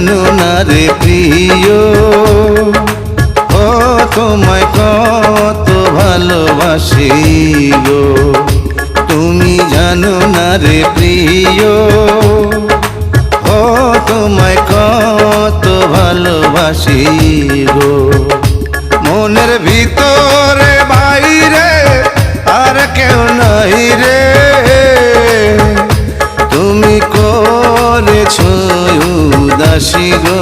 জানো না রে প্রিয়, ও তোমায় কত ভালোবাসি গো। তুমি জানো না রে প্রিয়, ও তোমায় কত ভালোবাসি গো। মনের ভিতরে বাইরে আর কেউ নাই রে, তুমি করেছো উদাসী গো।